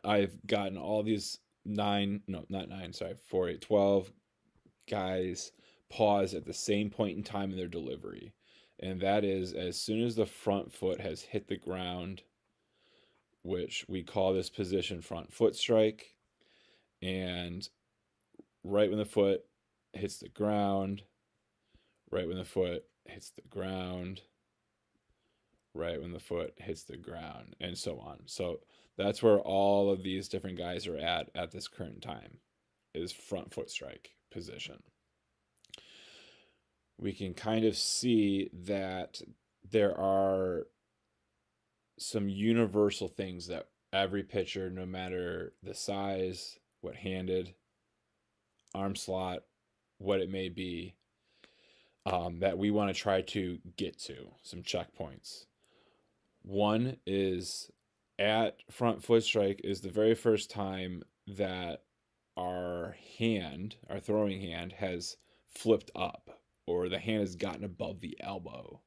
I've gotten all these 9, no, not 9, sorry, 4, 8, 12 guys pause at the same point in time in their delivery. And that is as soon as the front foot has hit the ground, which we call this position front foot strike. And right when the foot hits the ground, right when the foot hits the ground, right when the foot hits the ground, and so on. So that's where all of these different guys are at this current time, is front foot strike position. We can kind of see that there are some universal things that every pitcher, no matter the size, what handed, arm slot, what it may be, that we want to try to get to, some checkpoints. One is at front foot strike is the very first time that our hand, our throwing hand, has flipped up, or the hand has gotten above the elbow.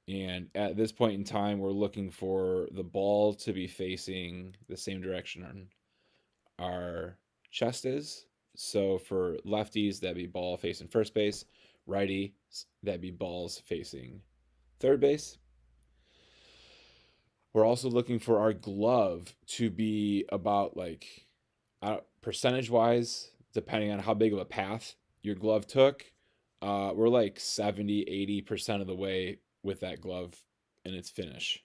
And at this point in time, we're looking for the ball to be facing the same direction our chest is. So for lefties, that'd be ball facing first base. Righty, that'd be balls facing third base. We're also looking for our glove to be about like percentage wise, depending on how big of a path your glove took. We're like 70-80% of the way with that glove in its finish.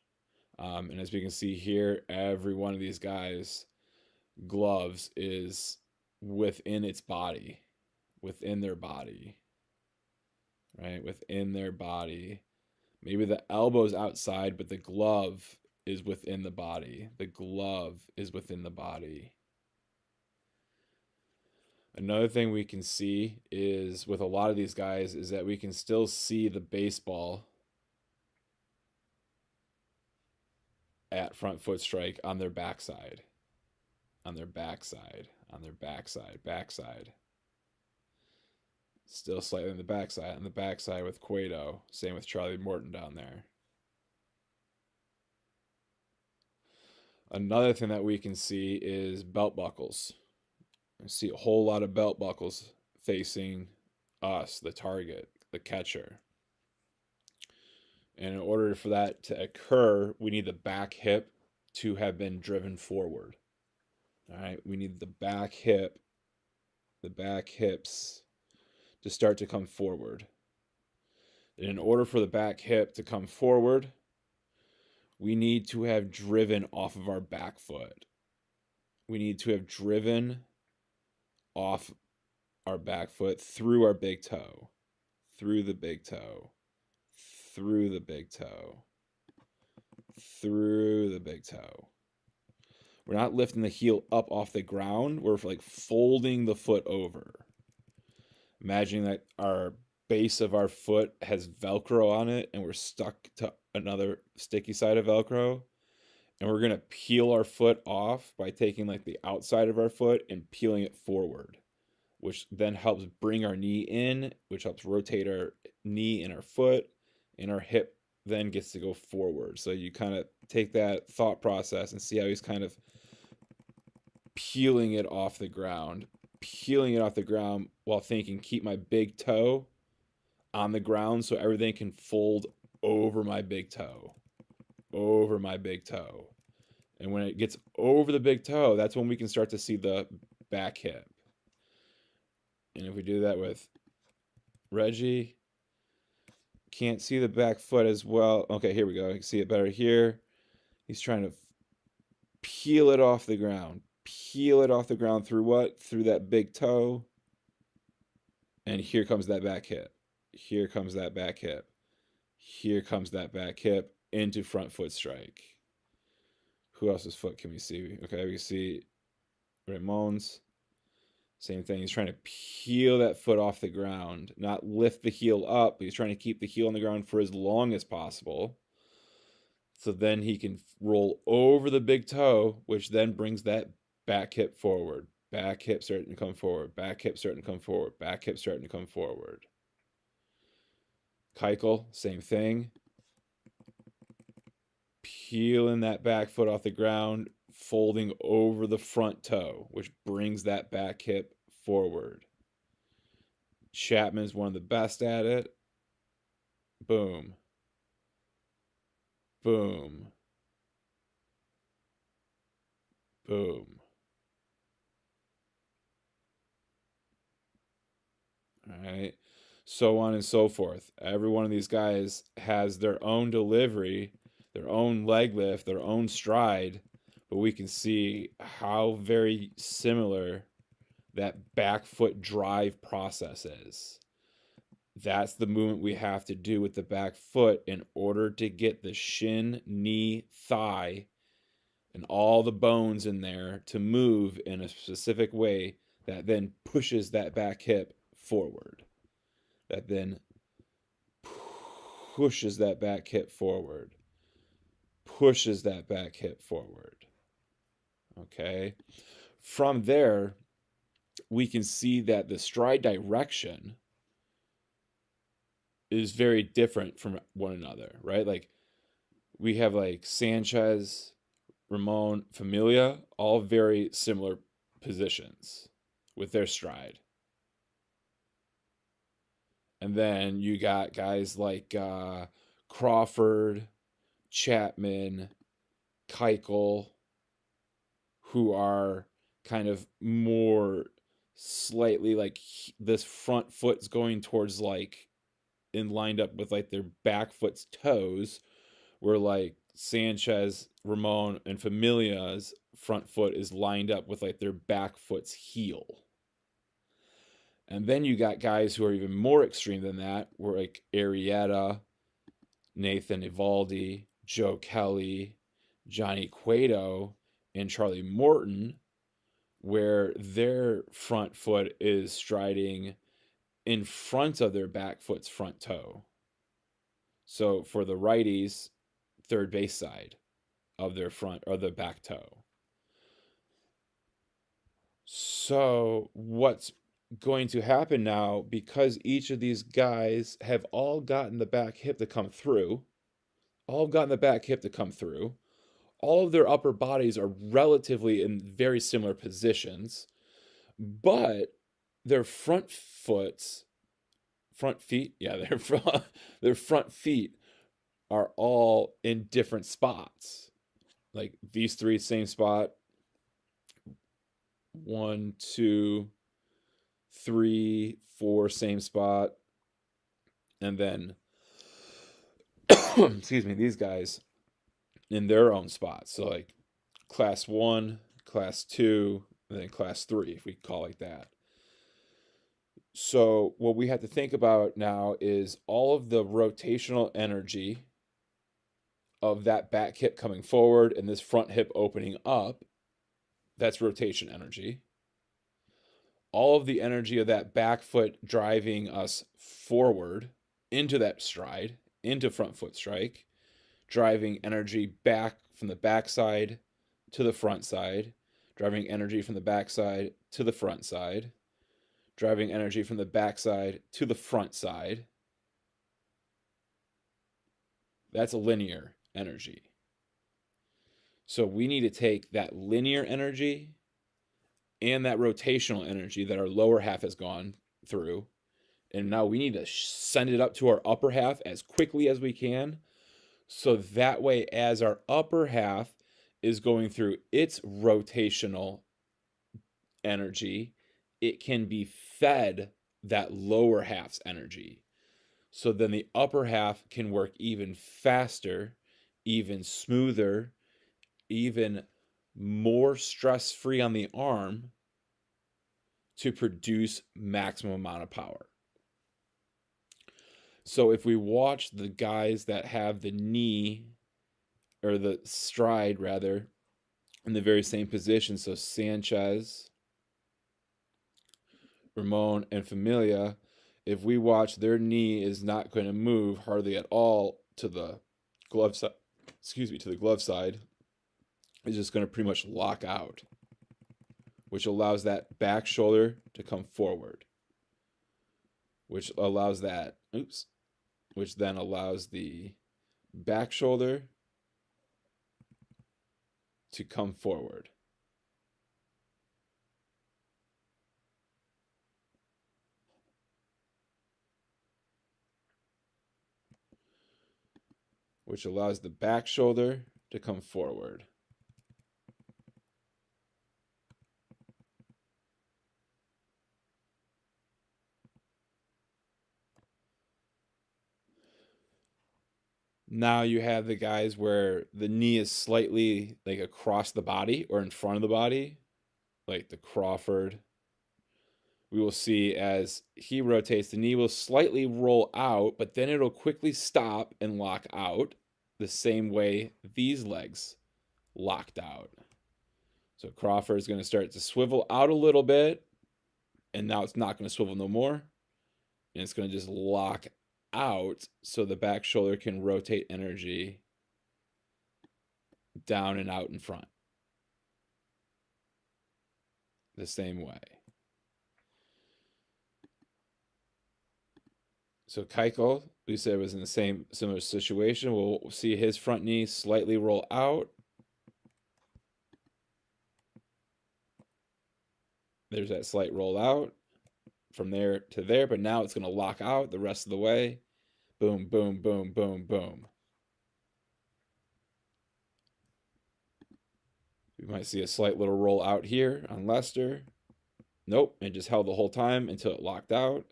And as we can see here, every one of these guys' gloves is within its body, within their body, right? Within their body. Maybe the elbow's outside, but the glove is within the body. The glove is within the body. Another thing we can see is with a lot of these guys is that we can still see the baseball at front foot strike on their backside, on their backside, on their backside. Still slightly on the backside with Cueto. Same with Charlie Morton down there. Another thing that we can see is belt buckles. I see a whole lot of belt buckles facing us, the target, the catcher. And in order for that to occur, we need the back hip to have been driven forward. All right, we need the back hip, the back hips to start to come forward. And in order for the back hip to come forward, we need to have driven off of our back foot. We need to have driven off our back foot through our big toe, through the big toe, through the big toe, through the big toe. We're not lifting the heel up off the ground. We're like folding the foot over. Imagining that our base of our foot has Velcro on it and we're stuck to another sticky side of Velcro. And we're going to peel our foot off by taking like the outside of our foot and peeling it forward, which then helps bring our knee in, which helps rotate our knee and our foot, and our hip then gets to go forward. So you kind of take that thought process and see how he's kind of peeling it off the ground while thinking, keep my big toe on the ground so everything can fold over my big toe. Over my big toe. And when it gets over the big toe, that's when we can start to see the back hip. And if we do that with Reggie, can't see the back foot as well. Okay, here we go. I can see it better here. He's trying to peel it off the ground. Peel it off the ground through what? Through that big toe. And here comes that back hip. Here comes that back hip. Here comes that back hip into front foot strike. Who else's foot can we see? Okay, we can see Ramon's. Same thing. He's trying to peel that foot off the ground, not lift the heel up, but he's trying to keep the heel on the ground for as long as possible. So then he can roll over the big toe, which then brings that back hip forward. Back hip starting to come forward. Back hip starting to come forward. Back hip starting to come forward. Keuchel, same thing. Peeling that back foot off the ground folding over the front toe, which brings that back hip forward. Chapman's one of the best at it. Boom. Boom. Boom. All right. So on and so forth. Every one of these guys has their own delivery, their own leg lift, their own stride, but we can see how very similar that back foot drive process is. That's the movement we have to do with the back foot in order to get the shin, knee, thigh, and all the bones in there to move in a specific way that then pushes that back hip forward. That then pushes that back hip forward. Pushes that back hip forward. Okay? From there, we can see that the stride direction is very different from one another, right? Like we have like Sanchez, Ramon, Familia, all very similar positions with their stride. And then you got guys like Crawford, Chapman, Keuchel, who are kind of more slightly like this front foot's going towards like and lined up with like their back foot's toes, where like Sanchez, Ramon, and Familia's front foot is lined up with like their back foot's heel. And then you got guys who are even more extreme than that, where like Arrieta, Nathan Evaldi, Joe Kelly, Johnny Cueto, and Charlie Morton, where their front foot is striding in front of their back foot's front toe. So for the righties, third base side of their front or the back toe. So what's going to happen now, because each of these guys have all gotten the back hip to come through, all of their upper bodies are relatively in very similar positions, but their front feet are all in different spots. Like these three, same spot. 1, 2, 3, 4, same spot. And then, excuse me, these guys in their own spots. So like class 1, class 2, and then class 3, if we call it that. So what we have to think about now is all of the rotational energy of that back hip coming forward and this front hip opening up. That's rotation energy. All of the energy of that back foot driving us forward into that stride, into front foot strike, driving energy back from the backside to the front side, driving energy from the backside to the front side, driving energy from the backside to the front side. That's a linear energy. So we need to take that linear energy and that rotational energy that our lower half has gone through, and now we need to send it up to our upper half as quickly as we can, so that way as our upper half is going through its rotational energy, it can be fed that lower half's energy. So then the upper half can work even faster, even smoother, even more stress-free on the arm to produce maximum amount of power. So if we watch the guys that have the knee, or the stride rather, in the very same position, so Sanchez, Ramon, and Familia, if we watch, their knee is not going to move hardly at all to the glove side, to the glove side. It's just going to pretty much lock out, which allows that back shoulder to come forward, which allows that, which then allows the back shoulder to come forward. Which allows the back shoulder to come forward. Now you have the guys where the knee is slightly like across the body or in front of the body, like the Crawford. We will see as he rotates, the knee will slightly roll out, but then it'll quickly stop and lock out the same way these legs locked out. So Crawford is going to start to swivel out a little bit, and now it's not going to swivel no more. And it's going to just lock out so the back shoulder can rotate energy down and out in front. The same way. So Keuchel, we said, was in the same similar situation. We'll see his front knee slightly roll out. There's that slight roll out from there to there, but now it's going to lock out the rest of the way. Boom, boom, boom, boom, boom. We might see a slight little roll out here on Lester. Nope, it just held the whole time until it locked out.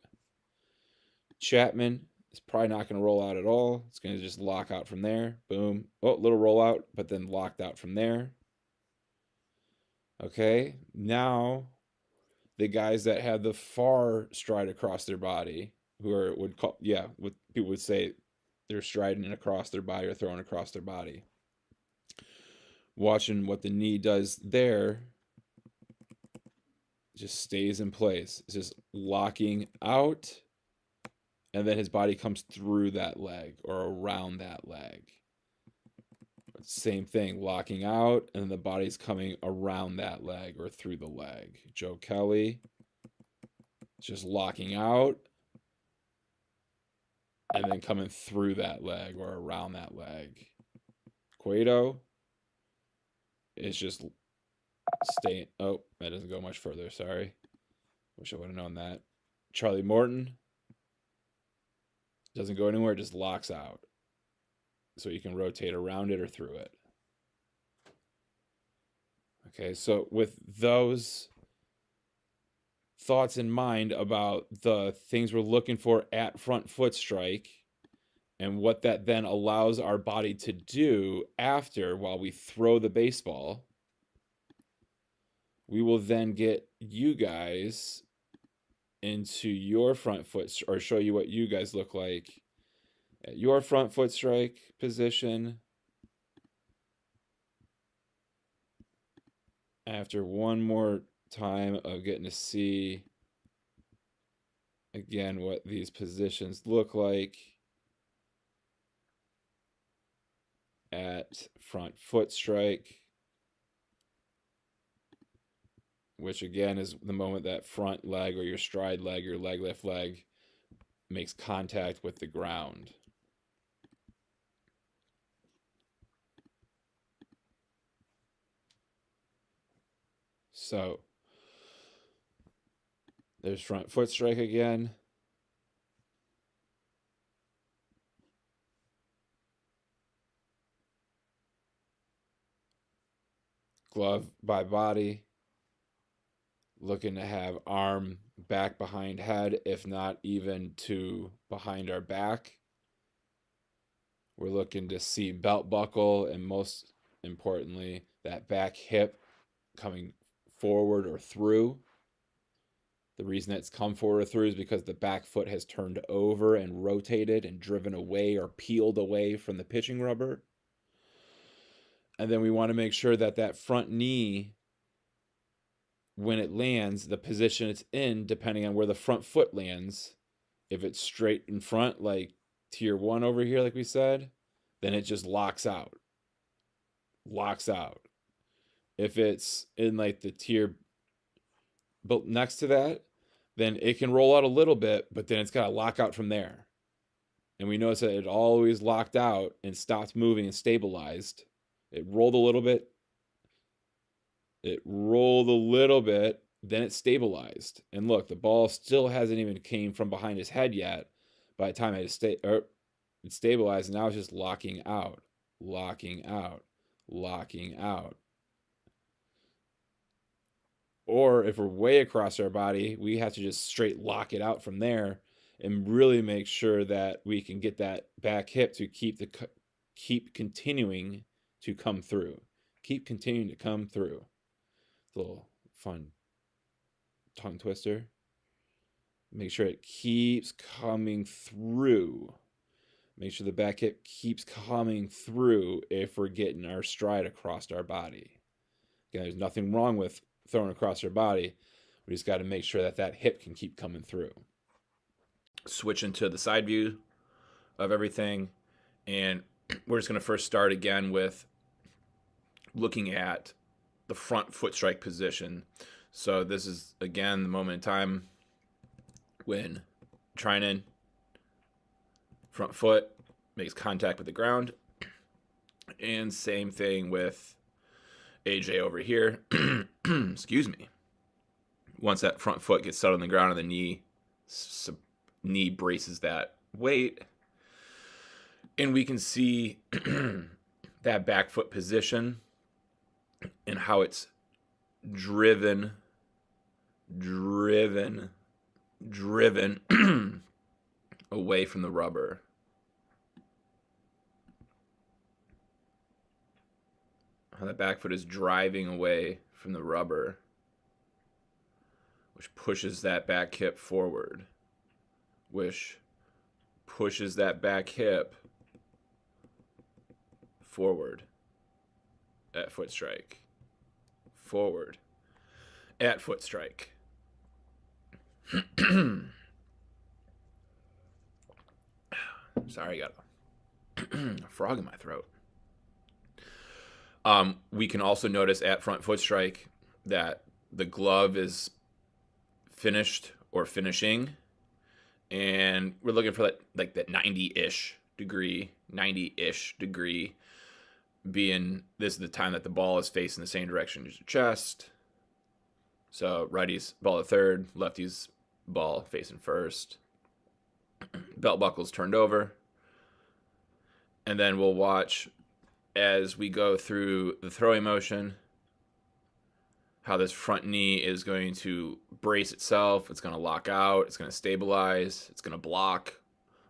Chapman is probably not going to roll out at all. It's going to just lock out from there. Boom. Oh, little roll out, but then locked out from there. Okay, now the guys that have the far stride across their body, who are what people would say they're striding across their body or throwing across their body. Watching what the knee does there, just stays in place. It's just locking out, and then his body comes through that leg or around that leg. Same thing, locking out, and then the body's coming around that leg or through the leg. Joe Kelly, just locking out, and then coming through that leg or around that leg. Cueto is just staying. Oh, that doesn't go much further. Sorry. Wish I would have known that. Charlie Morton doesn't go anywhere, just locks out. So you can rotate around it or through it. Okay, so with those thoughts in mind about the things we're looking for at front foot strike and what that then allows our body to do after while we throw the baseball, we will then get you guys into your front foot or show you what you guys look like at your front foot strike position after one more time of getting to see again what these positions look like at front foot strike, which again is the moment that front leg or your stride leg, your leg lift leg makes contact with the ground. So there's front foot strike again. Glove by body. Looking to have arm back behind head, if not even to behind our back. We're looking to see belt buckle and most importantly, that back hip coming forward or through. The reason it's come forward or through is because the back foot has turned over and rotated and driven away or peeled away from the pitching rubber. And then we want to make sure that that front knee, when it lands, the position it's in, depending on where the front foot lands, if it's straight in front, like tier 1 over here, like we said, then it just locks out. Locks out. If it's in like the tier but next to that, then it can roll out a little bit, but then it's got to lock out from there. And we notice that it always locked out and stopped moving and stabilized. It rolled a little bit, It rolled a little bit, then it stabilized. And look, the ball still hasn't even came from behind his head yet. By the time it stabilized, and now it's just locking out, locking out, locking out. Or if we're way across our body, we have to just straight lock it out from there and really make sure that we can get that back hip to keep continuing to come through. Keep continuing to come through. It's a little fun tongue twister. Make sure it keeps coming through. Make sure the back hip keeps coming through if we're getting our stride across our body. Again, there's nothing wrong with throwing across our body. We just got to make sure that that hip can keep coming through. Switching to the side view of everything. And we're just going to first start again with looking at the front foot strike position. So this is, again, the moment in time when trying in, front foot makes contact with the ground. And same thing with AJ over here. Excuse me. Once that front foot gets settled on the ground and the knee braces that weight, and we can see that back foot position and how it's driven away from the rubber. How that back foot is driving away from the rubber, which pushes that back hip forward, which pushes that back hip forward at foot strike, forward at foot strike. Sorry, I got a frog in my throat. We can also notice at front foot strike that the glove is finished or finishing, and we're looking for that, like that 90-ish degree being, this is the time that the ball is facing the same direction as your chest. So righty's ball at third, lefty's ball facing first. Belt buckle's turned over. And then we'll watch as we go through the throwing motion how this front knee is going to brace itself. It's going to lock out. It's going to stabilize. It's going to block,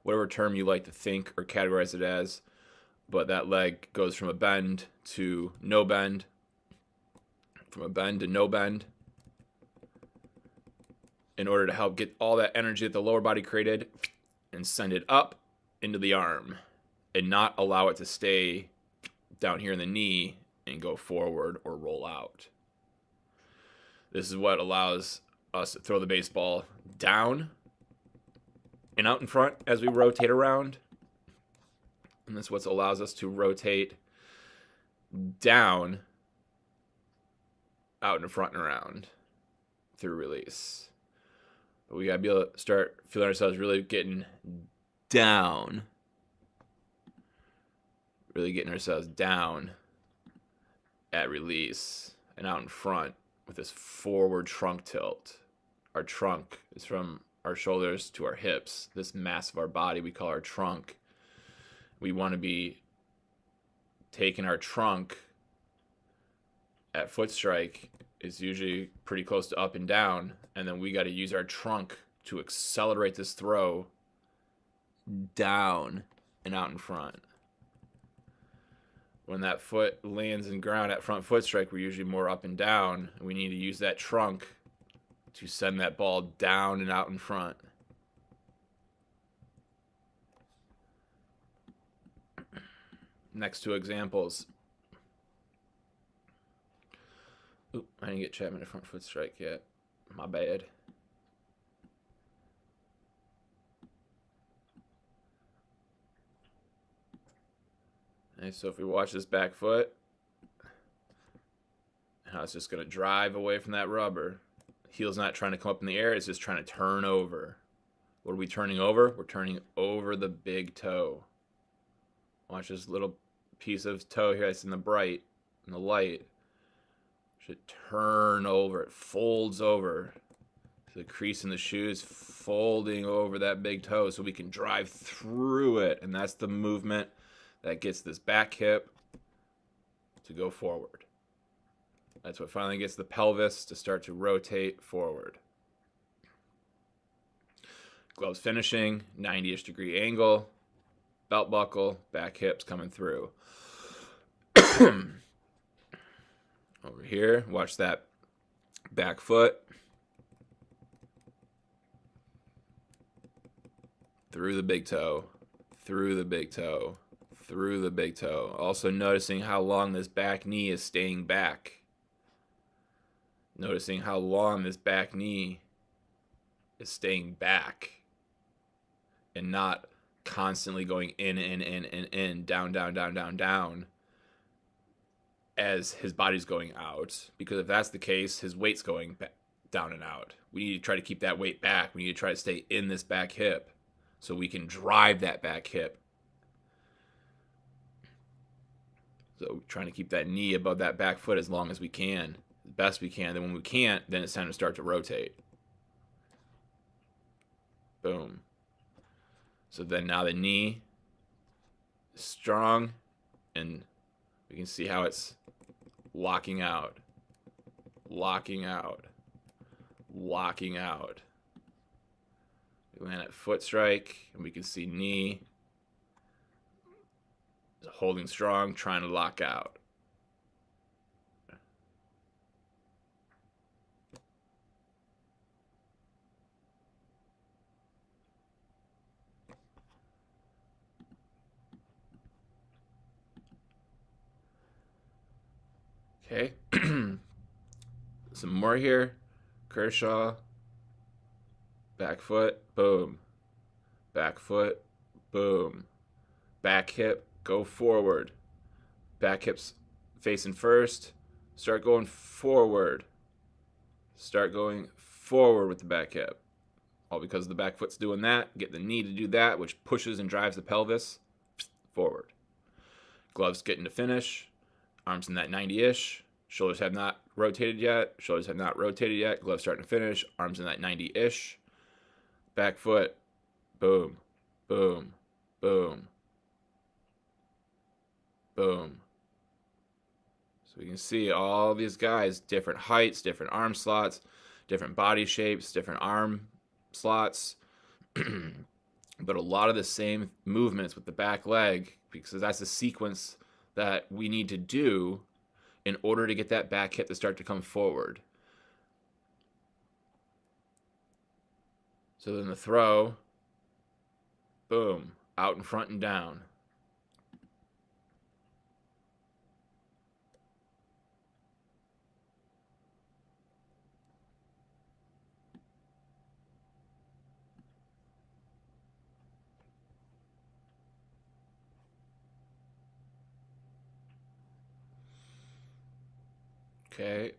whatever term you like to think or categorize it as. But that leg goes from a bend to no bend, from a bend to no bend, in order to help get all that energy that the lower body created and send it up into the arm and not allow it to stay down here in the knee and go forward or roll out. This is what allows us to throw the baseball down and out in front as we rotate around. And that's what allows us to rotate down, out in front and around through release. But we got to be able to start feeling ourselves really getting down. Really getting ourselves down at release and out in front with this forward trunk tilt. Our trunk is from our shoulders to our hips. This mass of our body we call our trunk. We want to be taking our trunk at foot strike is usually pretty close to up and down, and then we got to use our trunk to accelerate this throw down and out in front. When that foot lands in ground at front foot strike, we're usually more up and down. We need to use that trunk to send that ball down and out in front. Next two examples. Oop, I didn't get Chapman at front foot strike yet. My bad. Okay, so if we watch this back foot, how it's just going to drive away from that rubber. Heel's not trying to come up in the air, it's just trying to turn over. What are we turning over? We're turning over the big toe. Watch this little piece of toe here that's in the bright, in the light. Should turn over. It folds over. The crease in the shoe is folding over that big toe so we can drive through it. And that's the movement that gets this back hip to go forward. That's what finally gets the pelvis to start to rotate forward. Gloves finishing, 90-ish degree angle, belt buckle, back hips coming through. Over here, watch that back foot. Through the big toe, through the big toe, through the big toe. Also noticing how long this back knee is staying back. Noticing how long this back knee is staying back and not constantly going in, down, down, down, down, down as his body's going out. Because if that's the case, his weight's going down and out. We need to try to keep that weight back. We need to try to stay in this back hip so we can drive that back hip. So trying to keep that knee above that back foot as long as we can, as best we can. Then when we can't, then it's time to start to rotate. Boom. So then now the knee is strong, and we can see how it's locking out, locking out, locking out. We land at foot strike, and we can see knee holding strong, trying to lock out. Okay. Some more here. Kershaw. Back foot. Boom. Back foot. Boom. Back hip. Go forward. Back hips facing first. Start going forward. Start going forward with the back hip. All because the back foot's doing that. Get the knee to do that, which pushes and drives the pelvis forward. Gloves getting to finish. Arms in that 90-ish. Shoulders have not rotated yet. Shoulders have not rotated yet. Gloves starting to finish. Arms in that 90-ish. Back foot. Boom. Boom. Boom. Boom. So we can see all these guys, different heights, different arm slots, different body shapes, different arm slots. But a lot of the same movements with the back leg, because that's the sequence that we need to do in order to get that back hip to start to come forward. So then the throw, boom, out in front and down. Okay.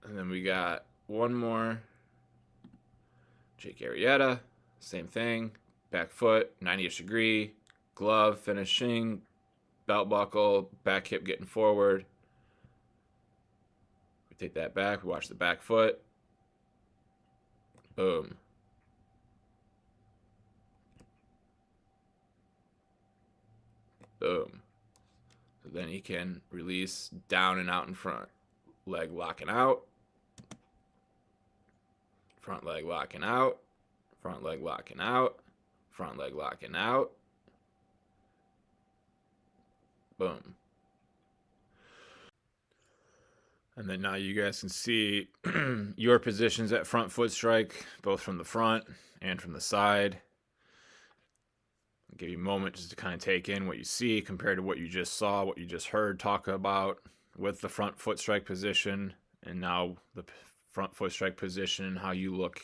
And then we got one more. Jake Arrieta, same thing. Back foot, 90-ish degree. Glove finishing. Belt buckle, back hip getting forward. We take that back. We watch the back foot. Boom. Boom. So then he can release down and out in front. Leg locking out. Front leg locking out. Front leg locking out. Front leg locking out. Boom. And then now you guys can see your positions at front foot strike, both from the front and from the side. I'll give you a moment just to kind of take in what you see compared to what you just saw, what you just heard talk about with the front foot strike position, and now the front foot strike position and how you look.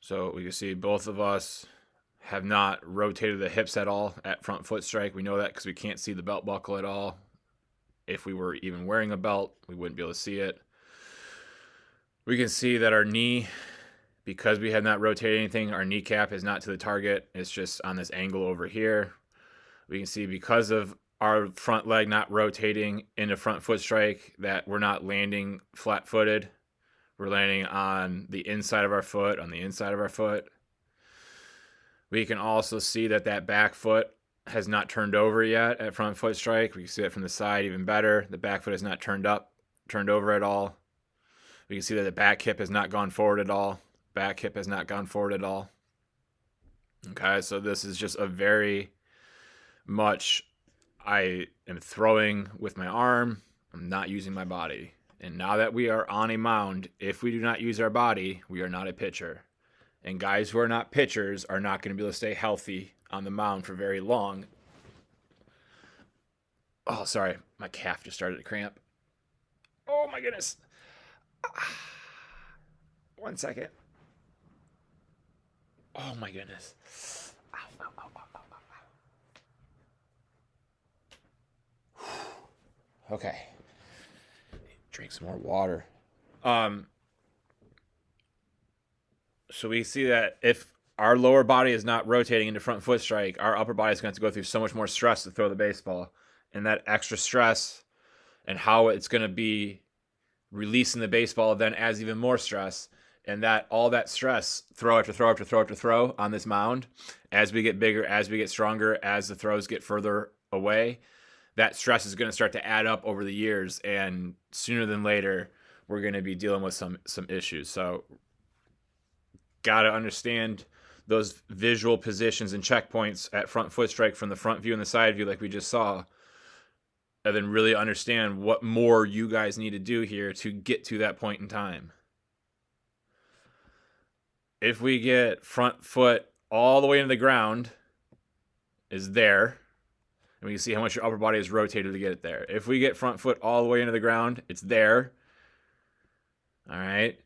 So we can see both of us have not rotated the hips at all at front foot strike. We know that because we can't see the belt buckle at all. If we were even wearing a belt, we wouldn't be able to see it. We can see that our knee Because we have not rotated anything, our kneecap is not to the target. It's just on this angle over here. We can see because of our front leg not rotating into front foot strike that we're not landing flat footed. We're landing on the inside of our foot, on the inside of our foot. We can also see that that back foot has not turned over yet at front foot strike. We can see it from the side even better. The back foot has not turned over at all. We can see that the back hip has not gone forward at all. Back hip has not gone forward at all. Okay, so this is just a very much I am throwing with my arm. I'm not using my body. And now that we are on a mound, if we do not use our body, we are not a pitcher. And guys who are not pitchers are not going to be able to stay healthy on the mound for very long. Oh, sorry. My calf just started to cramp. Oh, my goodness. 1 second. Oh, my goodness. Ow, ow, ow, ow, ow, ow. Okay. Drink some more water. So we see that if our lower body is not rotating into front foot strike, our upper body is going to go through so much more stress to throw the baseball. And that extra stress and how it's going to be releasing the baseball then adds even more stress. And that all that stress, throw after throw after throw after throw on this mound, as we get bigger, as we get stronger, as the throws get further away, that stress is going to start to add up over the years. And sooner than later, we're going to be dealing with some issues. So got to understand those visual positions and checkpoints at front foot strike from the front view and the side view like we just saw, and then really understand what more you guys need to do here to get to that point in time. If we get front foot all the way into the ground, is there, and we can see how much your upper body is rotated to get it there. If we get front foot all the way into the ground, it's there. All right.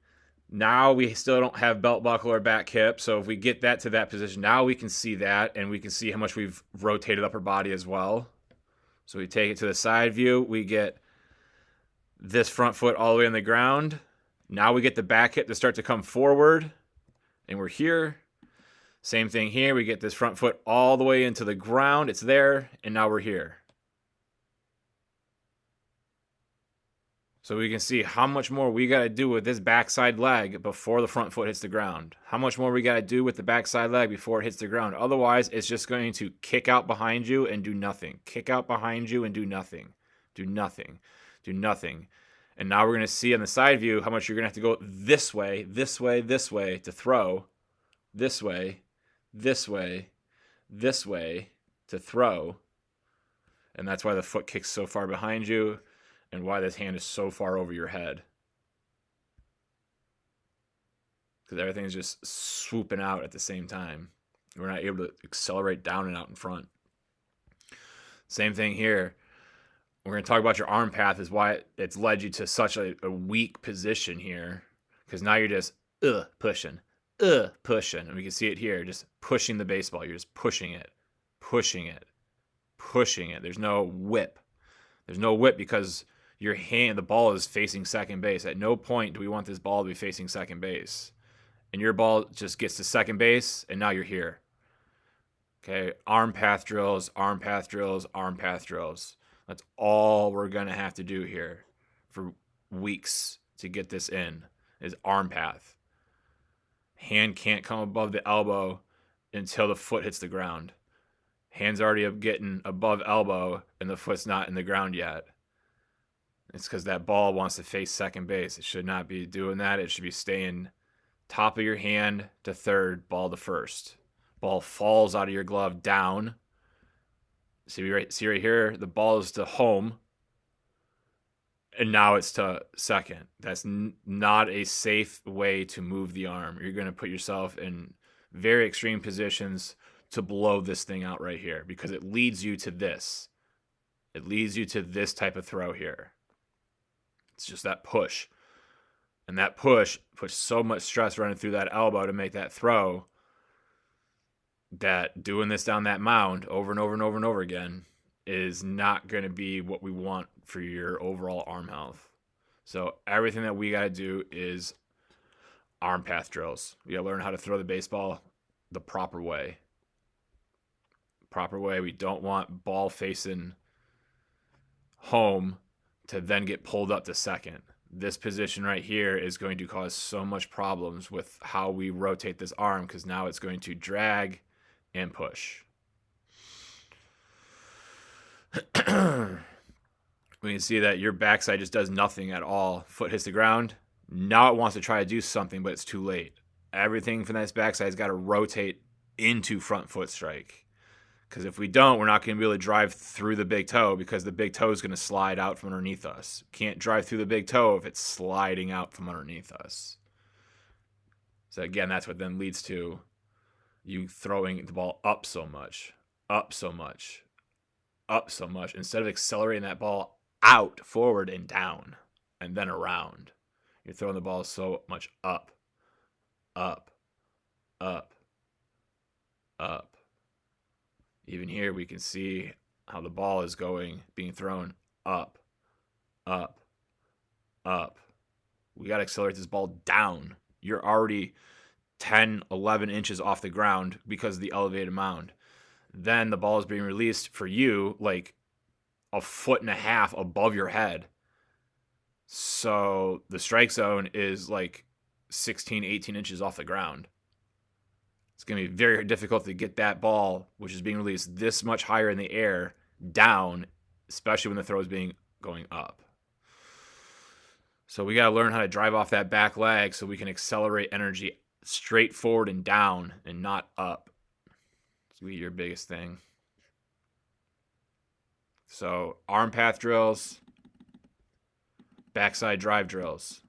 Now we still don't have belt buckle or back hip. So if we get that to that position, now we can see that, and we can see how much we've rotated upper body as well. So we take it to the side view. We get this front foot all the way on the ground. Now we get the back hip to start to come forward, and we're here. Same thing here. We get this front foot all the way into the ground. It's there, and now we're here. So we can see how much more we got to do with this backside leg before the front foot hits the ground. How much more we got to do with the backside leg before it hits the ground. Otherwise, it's just going to kick out behind you and do nothing. Kick out behind you and do nothing. Do nothing. Do nothing. And now we're going to see on the side view how much you're going to have to go this way, this way, this way to throw. This way, this way, this way to throw. And that's why the foot kicks so far behind you, and why this hand is so far over your head. Because everything's just swooping out at the same time. We're not able to accelerate down and out in front. Same thing here. We're going to talk about your arm path is why it's led you to such a weak position here. Because now you're just pushing. And we can see it here, just pushing the baseball. You're just pushing it. There's no whip. There's no whip because your hand, the ball is facing second base. At no point do we want this ball to be facing second base. And your ball just gets to second base, and now you're here. Okay, arm path drills. That's all we're going to have to do here for weeks to get this in, is arm path. Hand can't come above the elbow until the foot hits the ground. Hand's already up getting above elbow, and the foot's not in the ground yet. It's because that ball wants to face second base. It should not be doing that. It should be staying top of your hand to third, ball to first. Ball falls out of your glove down. See right here, the ball is to home, and now it's to second. That's not a safe way to move the arm. You're going to put yourself in very extreme positions to blow this thing out right here, because it leads you to this. It leads you to this type of throw here. It's just that push. And that push puts so much stress running through that elbow to make that throw that doing this down that mound over and over and over and over again is not going to be what we want for your overall arm health. So everything that we got to do is Arm path drills. You gotta learn how to throw the baseball the proper way. Proper way. We don't want ball facing home to then get pulled up to second. This position right here is going to cause so much problems with how we rotate this arm because now it's going to drag and push. We can see that your backside just does nothing at all. Foot hits the ground. Now it wants to try to do something, but it's too late. Everything from this backside has got to rotate into front foot strike. Because if we don't, we're not going to be able to drive through the big toe because the big toe is going to slide out from underneath us. Can't drive through the big toe if it's sliding out from underneath us. So again, that's what then leads to you throwing the ball up so much, up so much, up so much, instead of accelerating that ball out, forward, and down, and then around. You're throwing the ball so much up, up, up, up. Even here, we can see how the ball is being thrown up, up, up. We got to accelerate this ball down. You're already 10, 11 inches off the ground because of the elevated mound. Then the ball is being released for you like a foot and a half above your head. So the strike zone is like 16, 18 inches off the ground. It's going to be very difficult to get that ball, which is being released this much higher in the air, down, especially when the throw is going up. So we got to learn how to drive off that back leg so we can accelerate energy straight forward and down and not up. It's going to be your biggest thing. So arm path drills, backside drive drills.